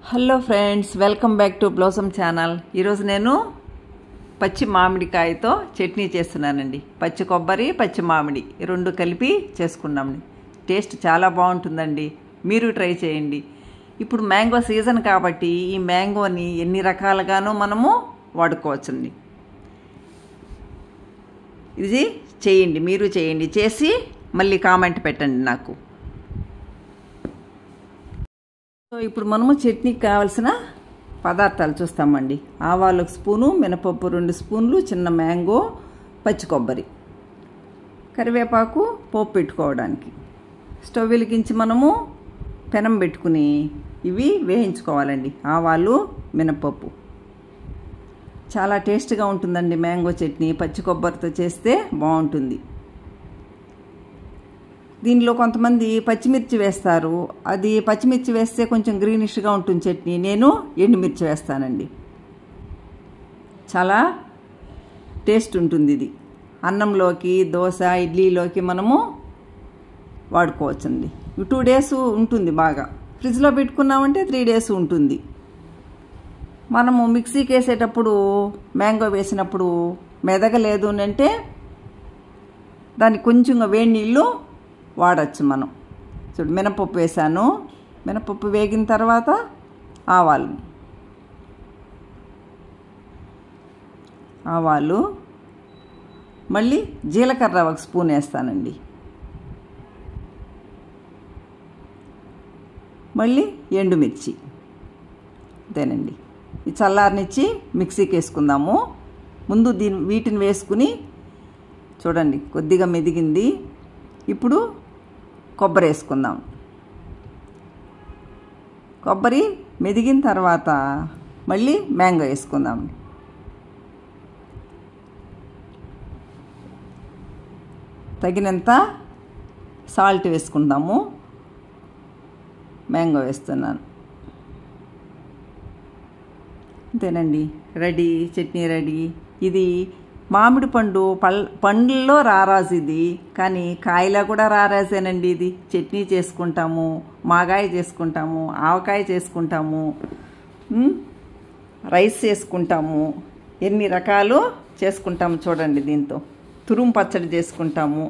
Hello friends, welcome back to blossom channel. ఈరోజు నేను పచ్చి మామిడికాయతో చట్నీ చేస్తున్నానండి. పచ్చి కొబ్బరి, పచ్చి మామిడి రెండు కలిపి చేసుకున్నామండి. టేస్ట్ చాలా బాగుంటుందండి, మీరు ట్రై చేయండి. ఇప్పుడు మ్యాంగో సీజన్ కాబట్టి ఈ మ్యాంగోని ఎన్ని రకాలుగానో మనము వాడుకోవచ్చండి. ఇది చేయండి, మీరు చేయండి. చేసి మళ్ళీ కామెంట్ పెట్టండి నాకు. సో ఇప్పుడు మనము చట్నీకి కావాల్సిన పదార్థాలు చూస్తామండి. ఆవాలు 1 స్పూను, మినపప్పు 2 స్పూన్లు, చిన్న మ్యాంగో, పచ్చి కొబ్బరి, కరివేపాకు పోపు పెట్టుకోవడానికి. స్టవ్ వెలిగించి మనము పెనం పెట్టుకుని ఇవి వేయించుకోవాలండి. ఆవాలు, మినపప్పు చాలా టేస్ట్గా ఉంటుందండి. మ్యాంగో చట్నీ పచ్చి కొబ్బరితో చేస్తే బాగుంటుంది. దీనిలో కొంతమంది పచ్చిమిర్చి వేస్తారు. అది పచ్చిమిర్చి వేస్తే కొంచెం గ్రీనిష్గా ఉంటుంది చట్నీ. నేను ఎండుమిర్చి వేస్తానండి. చాలా టేస్ట్ ఉంటుంది ఇది. అన్నంలోకి, దోశ, ఇడ్లీలోకి మనము వాడుకోవచ్చండి. 2 డేస్ ఉంటుంది బాగా. ఫ్రిడ్జ్లో పెట్టుకున్నామంటే 3 డేస్ ఉంటుంది. మనము మిక్సీకి వేసేటప్పుడు మ్యాంగో వేసినప్పుడు మెదగలేదు అంటే దానికి కొంచెంగా వేడి నీళ్ళు వాడచ్చు మనం. చూడు, మినపప్పు వేసాను. మినపప్పు వేగిన తర్వాత ఆవాలు, మళ్ళీ జీలకర్ర 1 స్పూన్ వేస్తానండి. మళ్ళీ ఎండుమిర్చి అంతేనండి. ఈ చల్లారనిచ్చి మిక్సీకి వేసుకుందాము. ముందు వీటిని వేసుకుని చూడండి, కొద్దిగా మెదిగింది. ఇప్పుడు కొబ్బరి వేసుకుందాం. కొబ్బరి మెదిగిన తర్వాత మళ్ళీ మ్యాంగో వేసుకుందాం. తగినంత సాల్ట్ వేసుకుందాము. మ్యాంగో వేస్తున్నాను. అంతేనండి, రెడీ. చట్నీ రెడీ. ఇది మామిడి పండు పండ్లలో రారాజు ఇది, కానీ కాయలా కూడా రారాజేనండి. ఇది చట్నీ చేసుకుంటాము, మాగాయ చేసుకుంటాము, ఆవకాయ చేసుకుంటాము, రైస్ చేసుకుంటాము, ఎన్ని రకాలు చేసుకుంటాము చూడండి. దీంతో తురుము పచ్చడి చేసుకుంటాము.